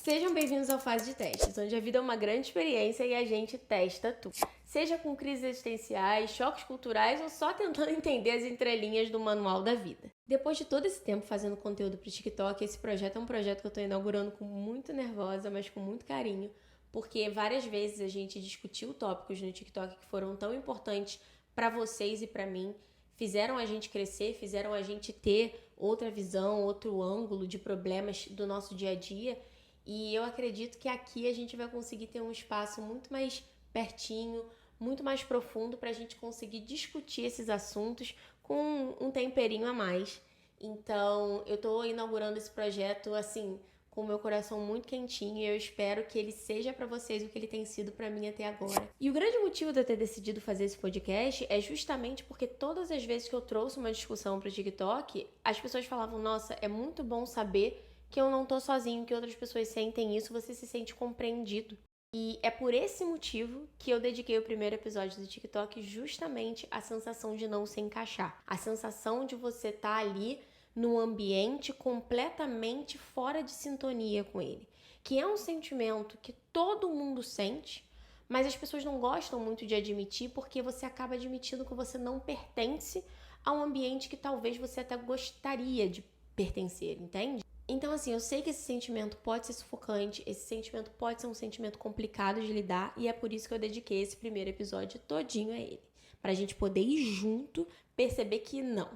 Sejam bem-vindos ao Fase de Testes, onde a vida é uma grande experiência e a gente testa tudo. Seja com crises existenciais, choques culturais ou só tentando entender as entrelinhas do manual da vida. Depois de todo esse tempo fazendo conteúdo para o TikTok, esse projeto é um projeto que eu estou inaugurando com muito nervosa, mas com muito carinho, porque várias vezes a gente discutiu tópicos no TikTok que foram tão importantes para vocês e para mim, fizeram a gente crescer, fizeram a gente ter outra visão, outro ângulo de problemas do nosso dia a dia. E eu acredito que aqui a gente vai conseguir ter um espaço muito mais pertinho, muito mais profundo para a gente conseguir discutir esses assuntos com um temperinho a mais. Então, eu estou inaugurando esse projeto, assim, com o meu coração muito quentinho e eu espero que ele seja para vocês o que ele tem sido para mim até agora. E o grande motivo de eu ter decidido fazer esse podcast é justamente porque todas as vezes que eu trouxe uma discussão para o TikTok, as pessoas falavam, nossa, é muito bom saber que eu não tô sozinho, que outras pessoas sentem isso, você se sente compreendido. E é por esse motivo que eu dediquei o primeiro episódio do TikTok justamente à sensação de não se encaixar. A sensação de você estar ali num ambiente completamente fora de sintonia com ele. Que é um sentimento que todo mundo sente, mas as pessoas não gostam muito de admitir porque você acaba admitindo que você não pertence a um ambiente que talvez você até gostaria de pertencer, entende? Então, assim, eu sei que esse sentimento pode ser sufocante, esse sentimento pode ser um sentimento complicado de lidar e é por isso que eu dediquei esse primeiro episódio todinho a ele. Pra gente poder ir junto, perceber que não.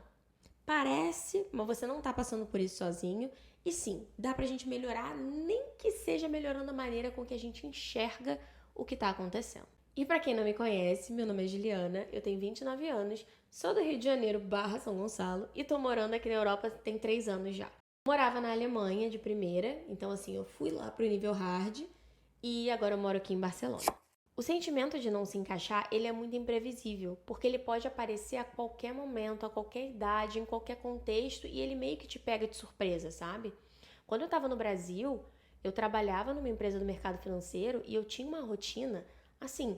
Parece, mas você não tá passando por isso sozinho. E sim, dá pra gente melhorar, nem que seja melhorando a maneira com que a gente enxerga o que tá acontecendo. E pra quem não me conhece, meu nome é Juliana, eu tenho 29 anos, sou do Rio de Janeiro / São Gonçalo e tô morando aqui na Europa tem 3 anos já. Morava na Alemanha de primeira, então assim, eu fui lá pro nível hard e agora eu moro aqui em Barcelona. O sentimento de não se encaixar, ele é muito imprevisível, porque ele pode aparecer a qualquer momento, a qualquer idade, em qualquer contexto e ele meio que te pega de surpresa, sabe? Quando eu tava no Brasil, eu trabalhava numa empresa do mercado financeiro e eu tinha uma rotina, assim,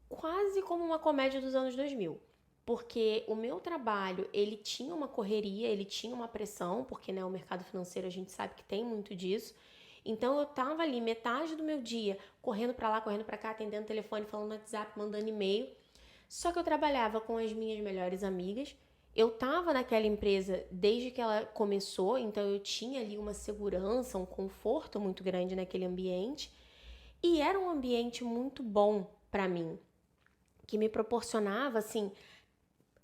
quase como uma comédia dos anos 2000. Porque o meu trabalho, ele tinha uma correria, ele tinha uma pressão, porque né, o mercado financeiro a gente sabe que tem muito disso. Então eu tava ali metade do meu dia correndo pra lá, correndo pra cá, atendendo telefone, falando no WhatsApp, mandando e-mail. Só que eu trabalhava com as minhas melhores amigas. Eu tava naquela empresa desde que ela começou, então eu tinha ali uma segurança, um conforto muito grande naquele ambiente. E era um ambiente muito bom pra mim, que me proporcionava, assim,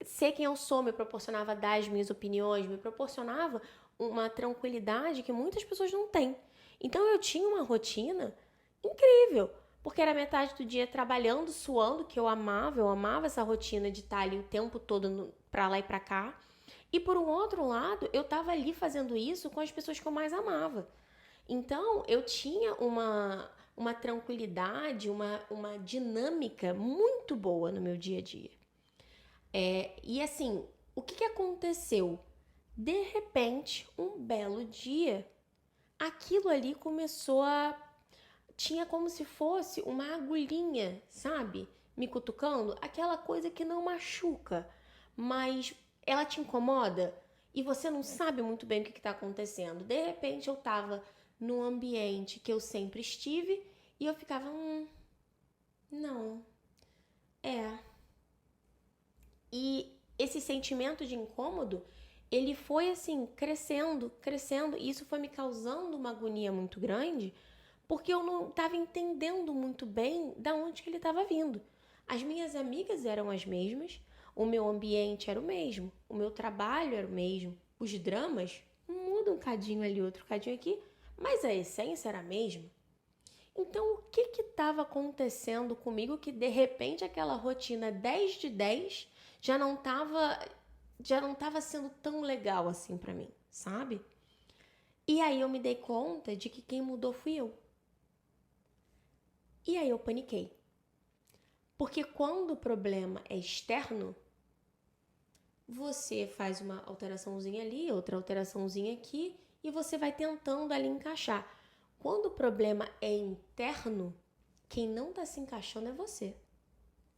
ser quem eu sou, me proporcionava dar as minhas opiniões, me proporcionava uma tranquilidade que muitas pessoas não têm. Então eu tinha uma rotina incrível, porque era metade do dia trabalhando, suando, que eu amava essa rotina de estar ali o tempo todo pra lá e pra cá. E por um outro lado, eu tava ali fazendo isso com as pessoas que eu mais amava. Então eu tinha uma tranquilidade, uma dinâmica muito boa no meu dia a dia. E assim, o que aconteceu? De repente, um belo dia, aquilo ali começou a... Tinha como se fosse uma agulhinha, sabe? Me cutucando. Aquela coisa que não machuca, mas ela te incomoda e você não sabe muito bem o que está acontecendo. De repente, eu estava num ambiente que eu sempre estive e eu ficava, não, é... E esse sentimento de incômodo, ele foi assim, crescendo, crescendo, e isso foi me causando uma agonia muito grande, porque eu não estava entendendo muito bem da onde que ele estava vindo. As minhas amigas eram as mesmas, o meu ambiente era o mesmo, o meu trabalho era o mesmo, os dramas mudam um cadinho ali, outro cadinho aqui, mas a essência era a mesma. Então, o que estava acontecendo comigo que, de repente, aquela rotina 10 de 10 já não tava sendo tão legal assim pra mim, sabe? E aí eu me dei conta de que quem mudou fui eu. E aí eu paniquei. Porque quando o problema é externo, você faz uma alteraçãozinha ali, outra alteraçãozinha aqui, e você vai tentando ali encaixar. Quando o problema é interno, quem não tá se encaixando é você.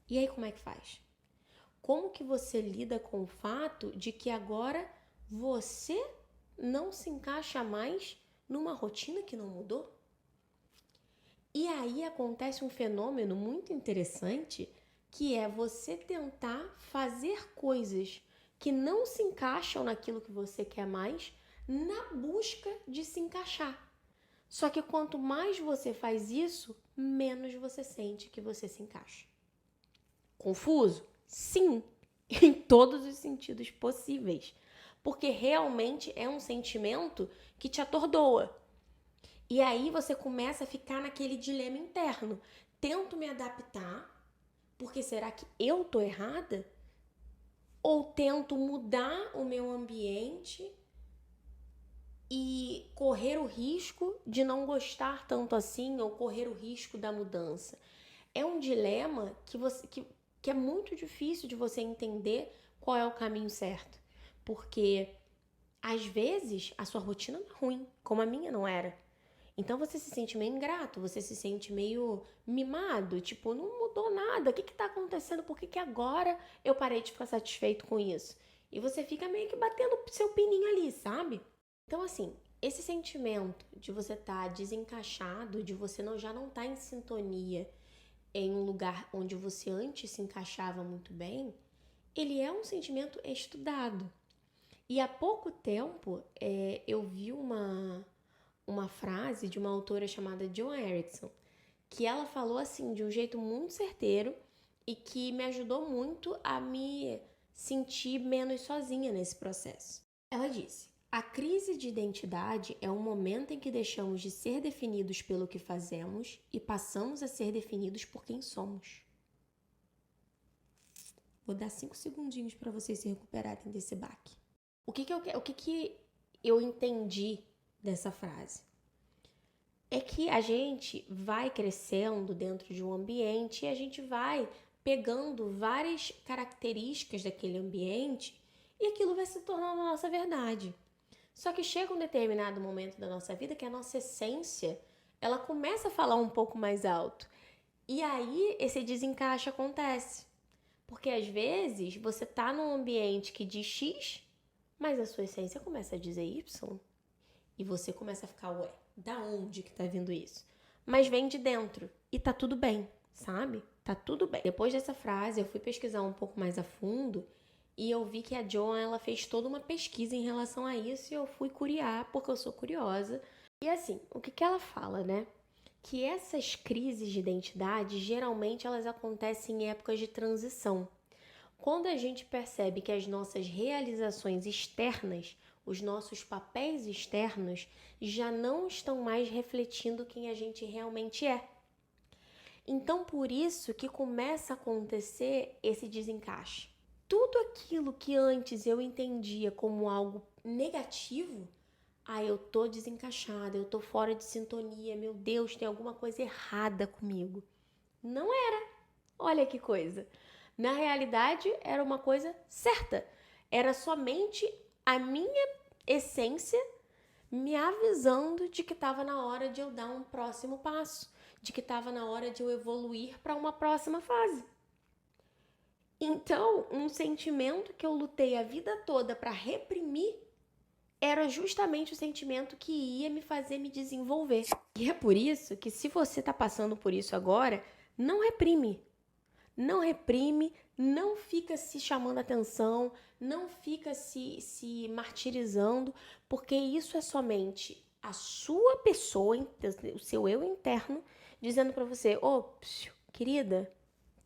E aí como é que faz? Como que você lida com o fato de que agora você não se encaixa mais numa rotina que não mudou? aí acontece um fenômeno muito interessante, que é você tentar fazer coisas que não se encaixam naquilo que você quer mais, na busca de se encaixar. Só que quanto mais você faz isso, menos você sente que você se encaixa. Confuso? Sim, em todos os sentidos possíveis. Porque realmente é um sentimento que te atordoa. E aí você começa a ficar naquele dilema interno. Tento me adaptar, porque será que eu tô errada? Ou tento mudar o meu ambiente e correr o risco de não gostar tanto assim, ou correr o risco da mudança? É um dilema que é muito difícil de você entender qual é o caminho certo. Porque, às vezes, a sua rotina não é ruim, como a minha não era. Então você se sente meio ingrato, você se sente meio mimado, tipo, não mudou nada, o que tá acontecendo? Por que agora eu parei de ficar satisfeito com isso? E você fica meio que batendo seu pininho ali, sabe? Então, assim, esse sentimento de você estar desencaixado, de você já não estar em sintonia em um lugar onde você antes se encaixava muito bem, ele é um sentimento estudado. E há pouco tempo eu vi uma frase de uma autora chamada Joan Erickson, que ela falou assim de um jeito muito certeiro e que me ajudou muito a me sentir menos sozinha nesse processo. Ela disse: a crise de identidade é um momento em que deixamos de ser definidos pelo que fazemos e passamos a ser definidos por quem somos. Vou dar 5 segundinhos para vocês se recuperarem desse baque. O que eu entendi dessa frase? É que a gente vai crescendo dentro de um ambiente e a gente vai pegando várias características daquele ambiente e aquilo vai se tornando a nossa verdade. Só que chega um determinado momento da nossa vida que a nossa essência, ela começa a falar um pouco mais alto. E aí esse desencaixe acontece. Porque às vezes você tá num ambiente que diz X, mas a sua essência começa a dizer Y. E você começa a ficar, ué, da onde que tá vindo isso? Mas vem de dentro e tá tudo bem, sabe? Tá tudo bem. Depois dessa frase, eu fui pesquisar um pouco mais a fundo e eu vi que a Joan, ela fez toda uma pesquisa em relação a isso e eu fui curiar, porque eu sou curiosa. E assim, o que ela fala, né? Que essas crises de identidade, geralmente elas acontecem em épocas de transição. Quando a gente percebe que as nossas realizações externas, os nossos papéis externos, já não estão mais refletindo quem a gente realmente é. Então, por isso que começa a acontecer esse desencaixe. Tudo aquilo que antes eu entendia como algo negativo, eu tô desencaixada, eu tô fora de sintonia, meu Deus, tem alguma coisa errada comigo. Não era. Olha que coisa. Na realidade, era uma coisa certa. Era somente a minha essência me avisando de que estava na hora de eu dar um próximo passo, de que estava na hora de eu evoluir para uma próxima fase. Então, um sentimento que eu lutei a vida toda para reprimir era justamente o sentimento que ia me fazer me desenvolver. E é por isso que, se você está passando por isso agora, não reprime. Não reprime, não fica se chamando atenção, não fica se martirizando, porque isso é somente a sua pessoa, o seu eu interno, dizendo para você: querida,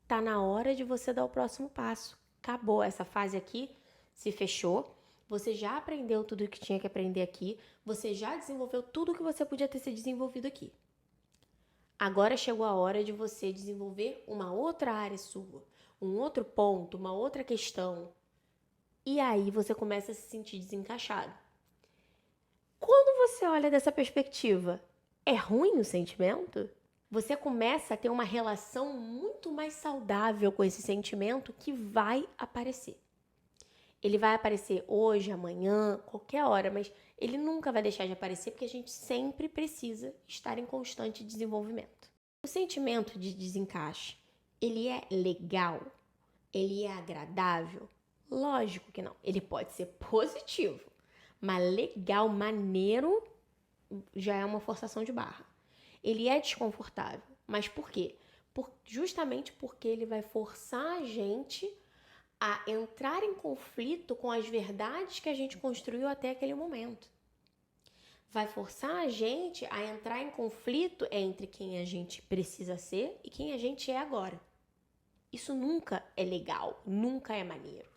tá na hora de você dar o próximo passo. Acabou essa fase aqui, se fechou. Você já aprendeu tudo o que tinha que aprender aqui. Você já desenvolveu tudo o que você podia ter se desenvolvido aqui. Agora chegou a hora de você desenvolver uma outra área sua, um outro ponto, uma outra questão. E aí você começa a se sentir desencaixado. Quando você olha dessa perspectiva, é ruim o sentimento? Você começa a ter uma relação muito mais saudável com esse sentimento que vai aparecer. Ele vai aparecer hoje, amanhã, qualquer hora, mas ele nunca vai deixar de aparecer porque a gente sempre precisa estar em constante desenvolvimento. O sentimento de desencaixe, ele é legal? Ele é agradável? Lógico que não. Ele pode ser positivo, mas legal, maneiro, já é uma forçação de barra. Ele é desconfortável? Mas por quê? Justamente porque ele vai forçar a gente a entrar em conflito com as verdades que a gente construiu até aquele momento. Vai forçar a gente a entrar em conflito entre quem a gente precisa ser e quem a gente é agora. Isso nunca é legal, nunca é maneiro.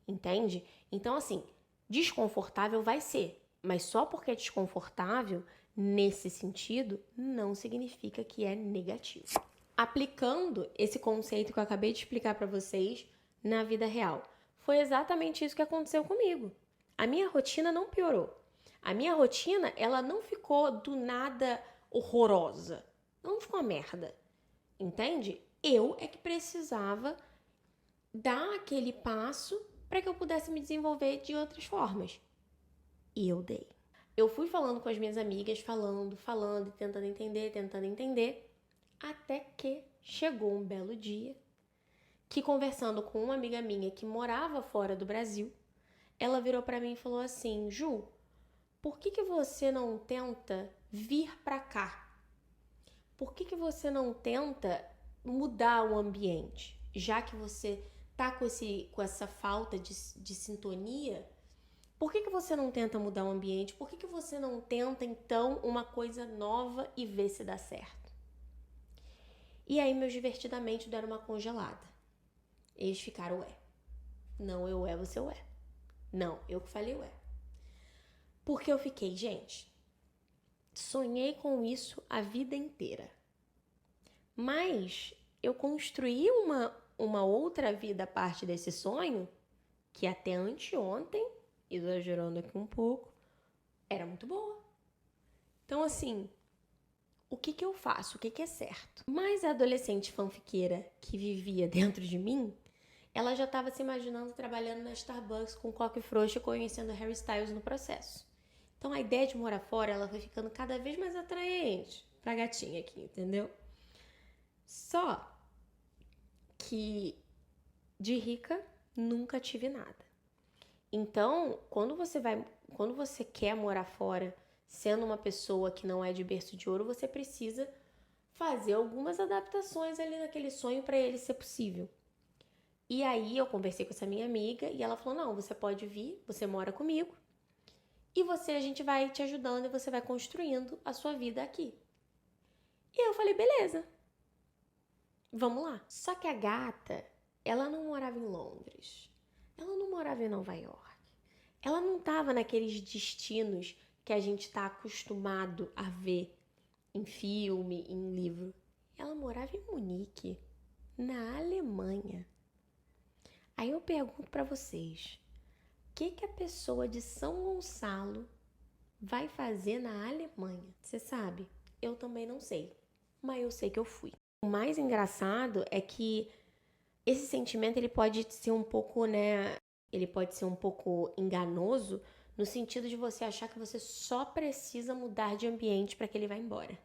Entende? Então, assim, desconfortável vai ser, mas só porque é desconfortável, nesse sentido, não significa que é negativo. Aplicando esse conceito que eu acabei de explicar para vocês na vida real, foi exatamente isso que aconteceu comigo. A minha rotina não piorou. A minha rotina, ela não ficou do nada horrorosa. Não ficou uma merda. Entende? Eu é que precisava dar aquele passo para que eu pudesse me desenvolver de outras formas. E eu dei. Eu fui falando com as minhas amigas, falando, e tentando entender, até que chegou um belo dia que, conversando com uma amiga minha que morava fora do Brasil, ela virou para mim e falou assim: Ju, por que você não tenta vir para cá? Por que você não tenta mudar o ambiente? Já que você tá com essa falta de sintonia, por que você não tenta mudar o ambiente? Por que você não tenta, então, uma coisa nova e ver se dá certo? E aí, meus divertidamente deram uma congelada. Eles ficaram, ué. Não, eu é, você ué. Não, eu que falei ué. Porque eu fiquei, gente, sonhei com isso a vida inteira. Mas eu construí uma outra vida a partir desse sonho, que até anteontem, exagerando aqui um pouco, era muito boa. Então, assim, o que eu faço? O que é certo? Mas a adolescente fanfiqueira que vivia dentro de mim, ela já estava se imaginando trabalhando na Starbucks com coque frouxo e conhecendo Harry Styles no processo. Então, a ideia de morar fora, ela foi ficando cada vez mais atraente pra gatinha aqui, entendeu? Só que de rica nunca tive nada. Então, quando você quer morar fora, sendo uma pessoa que não é de berço de ouro, você precisa fazer algumas adaptações ali naquele sonho para ele ser possível. E aí eu conversei com essa minha amiga e ela falou: "Não, você pode vir, você mora comigo. E a gente vai te ajudando e você vai construindo a sua vida aqui." E eu falei: "Beleza. Vamos lá." Só que a gata, ela não morava em Londres. Ela não morava em Nova York. Ela não estava naqueles destinos que a gente está acostumado a ver em filme, em livro. Ela morava em Munique, na Alemanha. Aí eu pergunto para vocês, o que a pessoa de São Gonçalo vai fazer na Alemanha? Você sabe? Eu também não sei, mas eu sei que eu fui. O mais engraçado é que esse sentimento ele pode ser um pouco, ele pode ser um pouco enganoso no sentido de você achar que você só precisa mudar de ambiente para que ele vá embora.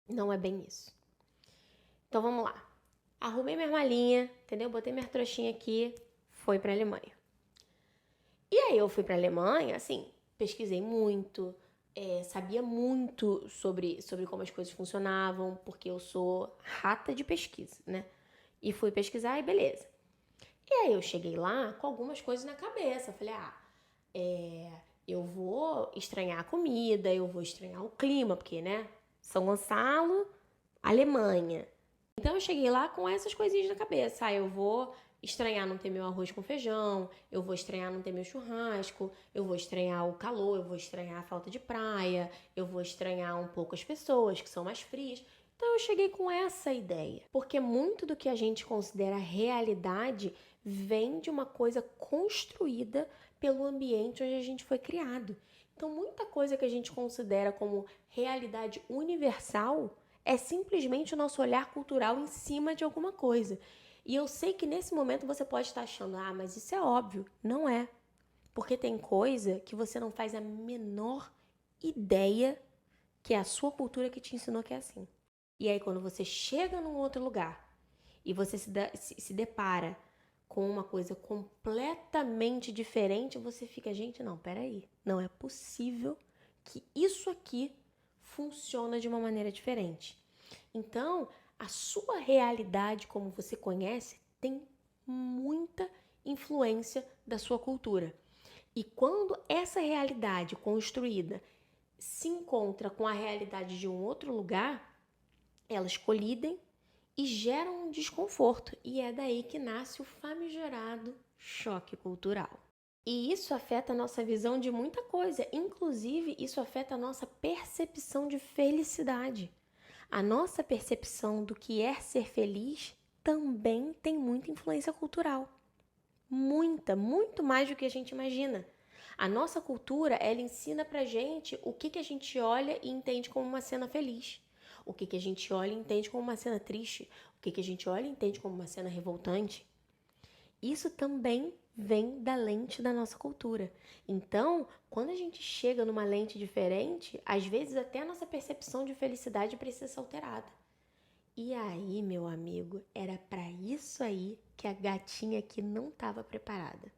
Não é bem isso. Então vamos lá. Arrumei minha malinha, entendeu? Botei minha trouxinha aqui, fui para a Alemanha. E aí eu fui para a Alemanha, assim, pesquisei muito, sabia muito sobre como as coisas funcionavam, porque eu sou rata de pesquisa, né? E fui pesquisar e beleza. E aí eu cheguei lá com algumas coisas na cabeça. Falei, eu vou estranhar a comida, eu vou estranhar o clima, porque, né? São Gonçalo, Alemanha. Então eu cheguei lá com essas coisinhas na cabeça. Eu vou estranhar não ter meu arroz com feijão, eu vou estranhar não ter meu churrasco, eu vou estranhar o calor, eu vou estranhar a falta de praia, eu vou estranhar um pouco as pessoas que são mais frias. Então eu cheguei com essa ideia, porque muito do que a gente considera realidade vem de uma coisa construída pelo ambiente onde a gente foi criado. Então muita coisa que a gente considera como realidade universal é simplesmente o nosso olhar cultural em cima de alguma coisa. E eu sei que nesse momento você pode estar achando, mas isso é óbvio. Não é. Porque tem coisa que você não faz a menor ideia que é a sua cultura que te ensinou que é assim. E aí quando você chega num outro lugar e você se depara com uma coisa completamente diferente, você fica, gente, não, peraí. Não é possível que isso aqui funciona de uma maneira diferente. Então, a sua realidade como você conhece tem muita influência da sua cultura. E quando essa realidade construída se encontra com a realidade de um outro lugar, elas colidem e geram um desconforto. E é daí que nasce o famigerado choque cultural. E isso afeta a nossa visão de muita coisa, inclusive isso afeta a nossa percepção de felicidade. A nossa percepção do que é ser feliz também tem muita influência cultural. Muita, muito mais do que a gente imagina. A nossa cultura, ela ensina pra gente o que a gente olha e entende como uma cena feliz. O que a gente olha e entende como uma cena triste. O que a gente olha e entende como uma cena revoltante. Isso também vem da lente da nossa cultura. Então, quando a gente chega numa lente diferente, às vezes até a nossa percepção de felicidade precisa ser alterada. E aí, meu amigo, era para isso aí que a gatinha aqui não estava preparada.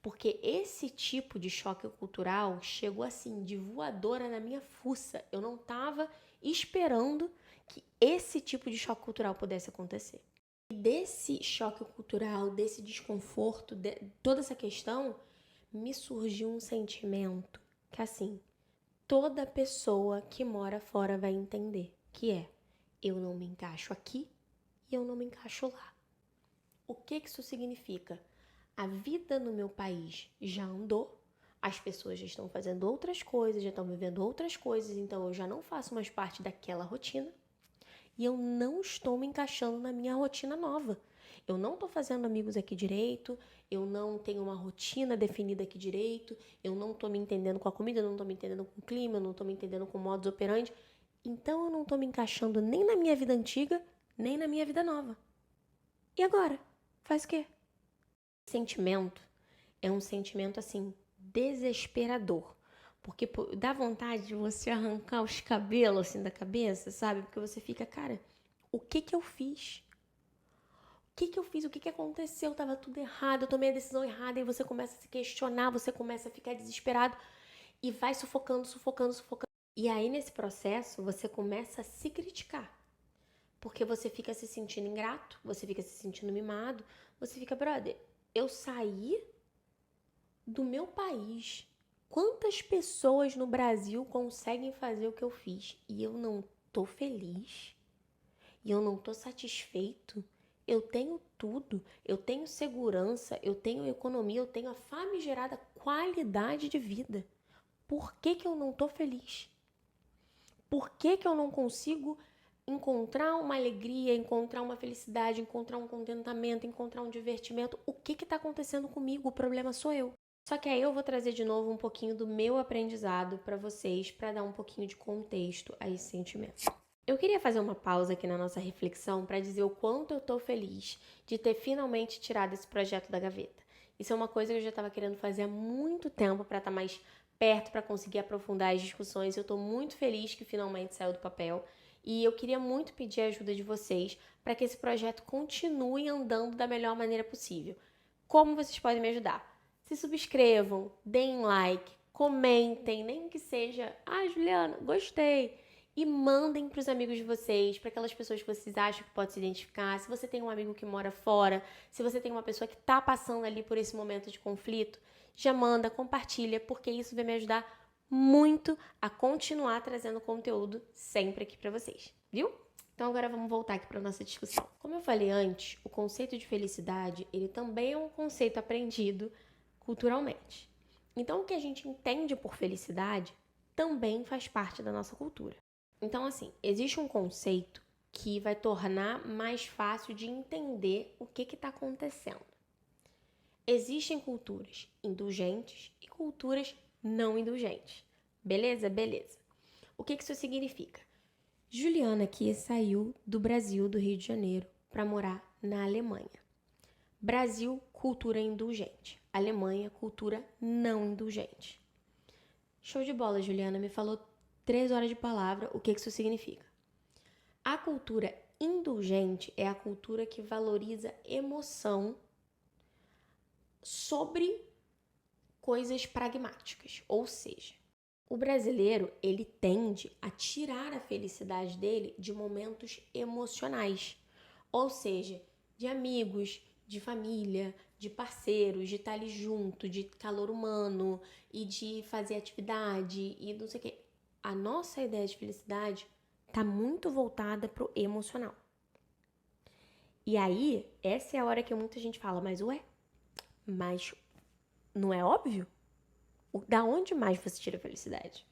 Porque esse tipo de choque cultural chegou assim, de voadora na minha fuça. Eu não estava esperando que esse tipo de choque cultural pudesse acontecer. E desse choque cultural, desse desconforto, de toda essa questão, me surgiu um sentimento que assim, toda pessoa que mora fora vai entender, que é: eu não me encaixo aqui e eu não me encaixo lá. O que isso significa? A vida no meu país já andou, as pessoas já estão fazendo outras coisas, já estão vivendo outras coisas, então eu já não faço mais parte daquela rotina e eu não estou me encaixando na minha rotina nova. Eu não estou fazendo amigos aqui direito, eu não tenho uma rotina definida aqui direito, eu não estou me entendendo com a comida, eu não estou me entendendo com o clima, eu não estou me entendendo com o modus operandi. Então eu não estou me encaixando nem na minha vida antiga, nem na minha vida nova. E agora? Faz o quê? Sentimento é um sentimento assim, desesperador. Porque dá vontade de você arrancar os cabelos assim da cabeça, sabe? Porque você fica, cara, o que eu fiz? O que eu fiz? O que aconteceu? Tava tudo errado, eu tomei a decisão errada. E você começa a se questionar, você começa a ficar desesperado e vai sufocando. E aí, nesse processo, você começa a se criticar. Porque você fica se sentindo ingrato, você fica se sentindo mimado, você fica, brother, eu saí do meu país. Quantas pessoas no Brasil conseguem fazer o que eu fiz? E eu não tô feliz? E eu não tô satisfeito? Eu tenho tudo, eu tenho segurança, eu tenho economia, eu tenho a famigerada qualidade de vida. Por que eu não tô feliz? Por que eu não consigo encontrar uma alegria, encontrar uma felicidade, encontrar um contentamento, encontrar um divertimento? O que está acontecendo comigo? O problema sou eu. Só que aí eu vou trazer de novo um pouquinho do meu aprendizado para vocês, para dar um pouquinho de contexto a esse sentimento. Eu queria fazer uma pausa aqui na nossa reflexão para dizer o quanto eu tô feliz de ter finalmente tirado esse projeto da gaveta. Isso é uma coisa que eu já estava querendo fazer há muito tempo para estar mais perto, para conseguir aprofundar as discussões. Eu estou muito feliz que finalmente saiu do papel e eu queria muito pedir a ajuda de vocês para que esse projeto continue andando da melhor maneira possível. Como vocês podem me ajudar? Se subscrevam, deem like, comentem, nem que seja: ah, Juliana, gostei. E mandem para os amigos de vocês, para aquelas pessoas que vocês acham que pode se identificar. Se você tem um amigo que mora fora, se você tem uma pessoa que está passando ali por esse momento de conflito, já manda, compartilha, porque isso vai me ajudar muito a continuar trazendo conteúdo sempre aqui para vocês, viu? Então agora vamos voltar aqui para nossa discussão. Como eu falei antes, o conceito de felicidade, ele também é um conceito aprendido culturalmente. Então o que a gente entende por felicidade também faz parte da nossa cultura. Então, assim, existe um conceito que vai tornar mais fácil de entender o que está acontecendo. Existem culturas indulgentes e culturas não indulgentes. Beleza? Beleza. O que isso significa? Juliana aqui saiu do Brasil, do Rio de Janeiro, para morar na Alemanha. Brasil, cultura indulgente. Alemanha, cultura não indulgente. Show de bola, Juliana. Me falou 3 horas de palavra. O que isso significa? A cultura indulgente é a cultura que valoriza emoção sobre coisas pragmáticas. Ou seja, O brasileiro, ele tende a tirar a felicidade dele de momentos emocionais, ou seja, de amigos, de família, de parceiros, de estar ali junto, de calor humano e de fazer atividade e não sei o quê. A nossa ideia de felicidade está muito voltada pro emocional. E aí, essa é a hora que muita gente fala, mas não é óbvio? Da onde mais você tira a felicidade?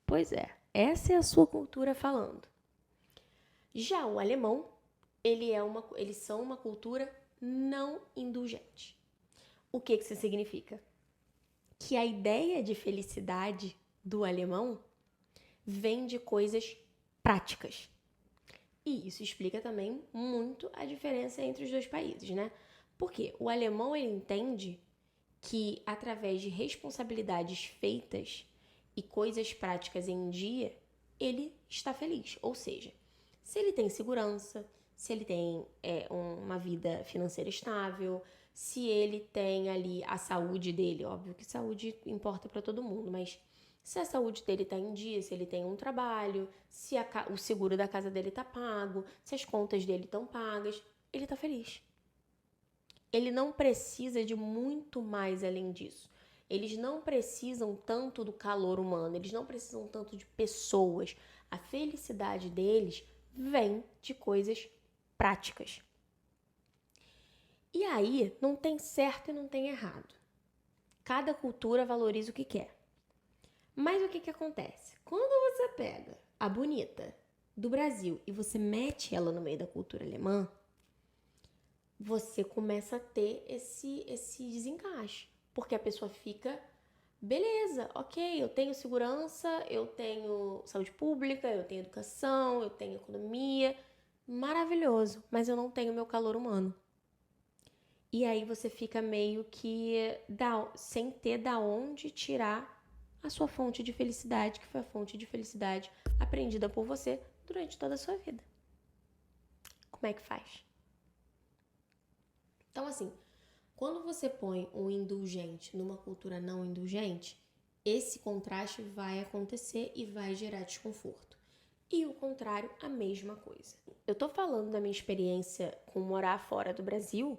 Pois é, essa é a sua cultura falando. Já o alemão, eles são uma cultura não indulgente. O que isso significa? Que a ideia de felicidade do alemão vem de coisas práticas. E isso explica também muito a diferença entre os dois países, né? Porque o alemão, ele entende que através de responsabilidades feitas e coisas práticas em dia, ele está feliz. Ou seja, se ele tem segurança, se ele tem uma vida financeira estável, se ele tem ali a saúde dele, óbvio que saúde importa para todo mundo, mas se a saúde dele está em dia, se ele tem um trabalho, se o seguro da casa dele está pago, se as contas dele estão pagas, ele está feliz. Ele não precisa de muito mais além disso. Eles não precisam tanto do calor humano, eles não precisam tanto de pessoas. A felicidade deles vem de coisas práticas. E aí, não tem certo e não tem errado. Cada cultura valoriza o que quer. Mas o que acontece? Quando você pega a bonita do Brasil e você mete ela no meio da cultura alemã, você começa a ter esse desencaixe. Porque a pessoa fica, beleza, ok, eu tenho segurança, eu tenho saúde pública, eu tenho educação, eu tenho economia, maravilhoso, mas eu não tenho meu calor humano. E aí você fica meio que sem ter da onde tirar a sua fonte de felicidade, que foi a fonte de felicidade aprendida por você durante toda a sua vida. Como é que faz? Então, assim, quando você põe um indulgente numa cultura não indulgente, esse contraste vai acontecer e vai gerar desconforto. E o contrário, a mesma coisa. Eu tô falando da minha experiência com morar fora do Brasil,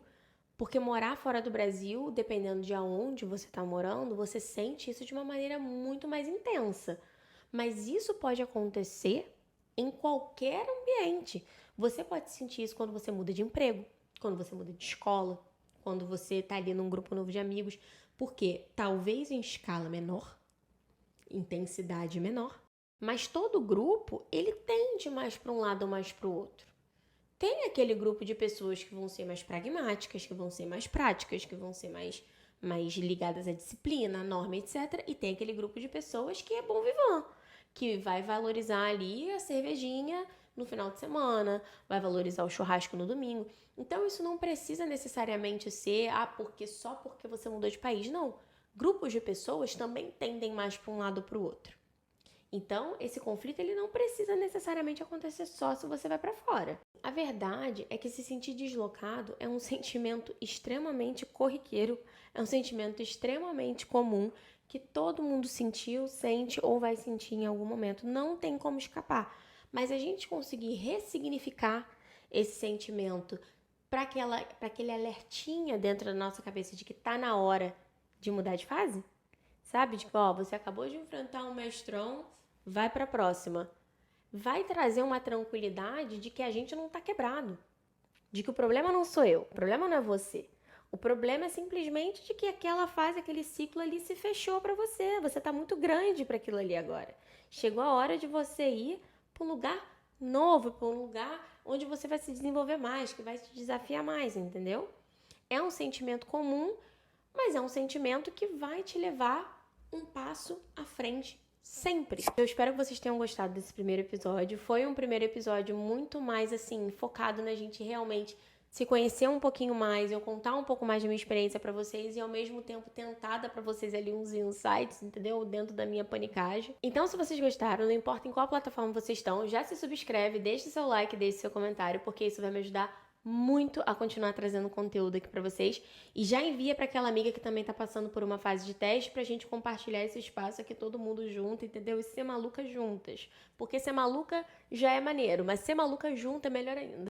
porque morar fora do Brasil, dependendo de aonde você tá morando, você sente isso de uma maneira muito mais intensa. Mas isso pode acontecer em qualquer ambiente. Você pode sentir isso quando você muda de emprego, quando você muda de escola, quando você tá ali num grupo novo de amigos, porque talvez em escala menor, intensidade menor, mas todo grupo, ele tende mais para um lado ou mais para o outro. Tem aquele grupo de pessoas que vão ser mais pragmáticas, que vão ser mais práticas, que vão ser mais ligadas à disciplina, à norma, etc. E tem aquele grupo de pessoas que é bom vivant, que vai valorizar ali a cervejinha no final de semana, vai valorizar o churrasco no domingo. Então, isso não precisa necessariamente ser, só porque você mudou de país. Não. Grupos de pessoas também tendem mais para um lado ou para o outro. Então, esse conflito ele não precisa necessariamente acontecer só se você vai para fora. A verdade é que se sentir deslocado é um sentimento extremamente corriqueiro, é um sentimento extremamente comum que todo mundo sentiu, sente ou vai sentir em algum momento. Não tem como escapar. Mas a gente conseguir ressignificar esse sentimento para aquele alertinha dentro da nossa cabeça de que tá na hora de mudar de fase, sabe? Tipo, você acabou de enfrentar um mestrão, vai para a próxima. Vai trazer uma tranquilidade de que a gente não tá quebrado. De que o problema não sou eu, o problema não é você. O problema é simplesmente de que aquela fase, aquele ciclo ali se fechou para você. Você tá muito grande para aquilo ali agora. Chegou a hora de você ir para um lugar novo, para um lugar onde você vai se desenvolver mais, que vai te desafiar mais, entendeu? É um sentimento comum, mas é um sentimento que vai te levar um passo à frente sempre. Eu espero que vocês tenham gostado desse primeiro episódio. Foi um primeiro episódio muito mais, assim, focado na gente realmente se conhecer um pouquinho mais, eu contar um pouco mais da minha experiência pra vocês e ao mesmo tempo tentar dar pra vocês ali uns insights, entendeu? Dentro da minha panicagem. Então, se vocês gostaram, não importa em qual plataforma vocês estão, já se subscreve, deixe seu like, deixe seu comentário, porque isso vai me ajudar muito a continuar trazendo conteúdo aqui pra vocês. E já envia pra aquela amiga que também tá passando por uma fase de teste pra gente compartilhar esse espaço aqui todo mundo junto, entendeu? E ser maluca juntas. Porque ser maluca já é maneiro, mas ser maluca junto é melhor ainda.